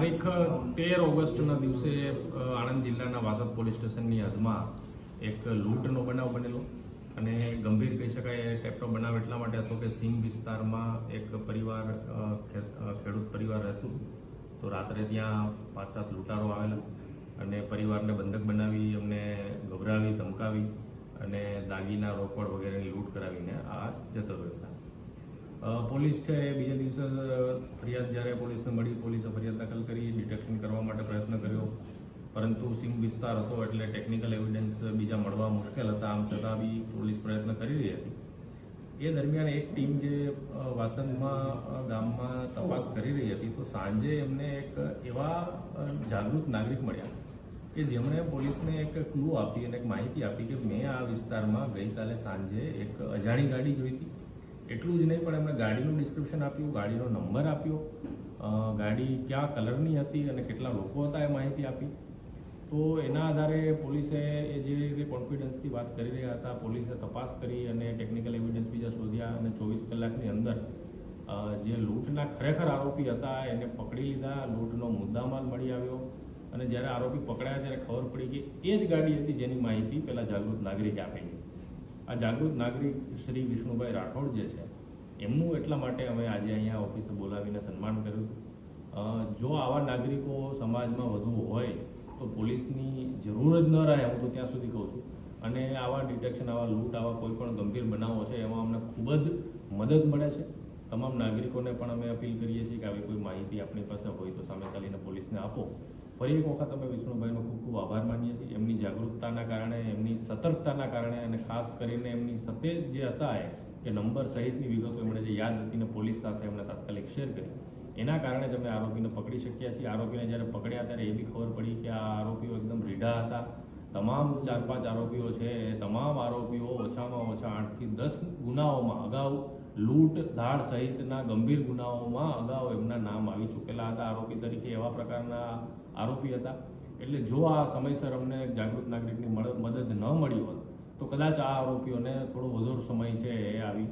તારીખ 13 ઓગસ્ટના દિવસે આણંદ જિલ્લાના વાસદ પોલીસ સ્ટેશનની હદમાં એક લૂંટનો બનાવ બનેલો અને ગંભીર કહી શકાય એ ટાઈપનો બનાવ એટલા માટે હતો કે સીમ વિસ્તારમાં એક પરિવાર ખેડૂત પરિવાર હતું. તો રાત્રે ત્યાં 5-7 લૂંટારો આવેલા અને પરિવારને બંધક બનાવી અમને ગભરાવી ધમકાવી અને દાગીના રોકડ વગેરેની લૂંટ કરાવીને આ જતો રહ્યો. પોલીસ છે એ બીજા દિવસે ફરિયાદ જ્યારે પોલીસને મળી, પોલીસે ફરિયાદ દાખલ કરી, ડિટેક્શન કરવા માટે પ્રયત્ન કર્યો, પરંતુ સીમ વિસ્તાર હતો એટલે ટેકનિકલ એવિડન્સ બીજા મળવા મુશ્કેલ હતા. આમ છતાં બી પોલીસ પ્રયત્ન કરી રહી હતી. એ દરમિયાન એક ટીમ જે વાસદમાં ગામમાં તપાસ કરી રહી હતી, તો સાંજે એમને એક એવા જાગૃત નાગરિક મળ્યા કે જેમણે પોલીસને એક ક્લુ આપી અને એક માહિતી આપી કે મેં આ વિસ્તારમાં ગઈકાલે સાંજે એક અજાણી ગાડી જોઈ હતી. એટલું જ નહીં પણ એમણે ગાડીનું ડિસ્ક્રિપ્શન આપ્યું, ગાડીનો નંબર આપ્યો, ગાડી કયા કલરની હતી અને કેટલા લોકો હતા એ માહિતી આપી. તો એના આધારે પોલીસે એ જે રીતે કોન્ફિડન્સથી વાત કરી રહ્યા હતા, પોલીસે તપાસ કરી અને ટેકનિકલ એવિડન્સ બીજા શોધ્યા અને 24 કલાકની અંદર જે લૂંટના ખરેખર આરોપી હતા એને પકડી લીધા. લૂંટનો મુદ્દામાલ મળી આવ્યો અને જ્યારે આરોપી પકડાયા ત્યારે ખબર પડી કે એ જ ગાડી હતી જેની માહિતી પેલા જાગૃત નાગરિકે આપેલી. આ જાગૃત નાગરિક શ્રી વિષ્ણુભાઈ રાઠોડ જે છે એમનું એટલા માટે અમે આજે અહીંયા ઓફિસે બોલાવીને સન્માન કર્યું. જો આવા નાગરિકો સમાજમાં વધુ હોય તો પોલીસની જરૂર જ ન રહે, હું તો ત્યાં સુધી કહું છું. અને આવા ડિટેક્શન, આવા લૂંટ, આવા કોઈ પણ ગંભીર બનાવો છે એમાં અમને ખૂબ જ મદદ મળે છે. તમામ નાગરિકોને પણ અમે અપીલ કરીએ છીએ કે આવી કોઈ માહિતી આપણી પાસે હોય તો સામે ચાલીને પોલીસને આપો. ફરી એક વખત અમે વિષ્ણુભાઈનો ખૂબ ખૂબ આભાર માનીએ છીએ. એમની જાગૃતતાના કારણે, એમની સતર્કતાના કારણે અને ખાસ કરીને એમની સતેજ જે હતા કે નંબર સહિતની વિગતો એમણે જે યાદ હતી ને પોલીસ સાથે એમણે તાત્કાલિક શેર કરી, એના કારણે જ અમે આરોપીને પકડી શક્યા છીએ. આરોપીને જ્યારે પકડ્યા ત્યારે એ બી ખબર પડી કે આ આરોપીઓ એકદમ રીઢા હતા. તમામ 4-5 આરોપીઓ છે એ તમામ આરોપીઓ ઓછામાં ઓછા 8થી 10 ગુનાઓમાં અગાઉ લૂંટ, ધાડ સહિતના ગંભીર ગુનાઓમાં અગાઉ એમના નામ આવી ચૂકેલા હતા. આરોપી તરીકે એવા પ્રકારના આરોપી હતા. એટલે જો આ સમયસર અમને જાગૃત નાગરિકની મદદ ન મળી હોત તો કદાચ આ આરોપીઓને થોડો વધુ સમય છે એ આવી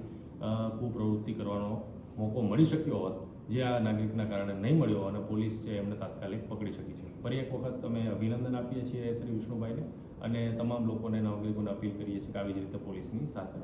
કુપ્રવૃત્તિ કરવાનો મોકો મળી શક્યો હોત, જે આ નાગરિકના કારણે નહીં મળ્યો અને પોલીસ છે એમને તાત્કાલિક પકડી શકી છે. ફરી એક વખત અમે અભિનંદન આપીએ છીએ શ્રી વિષ્ણુભાઈને અને તમામ લોકોને, નાગરિકોને અપીલ કરીએ છીએ કે આવી જ રીતે પોલીસની સાથે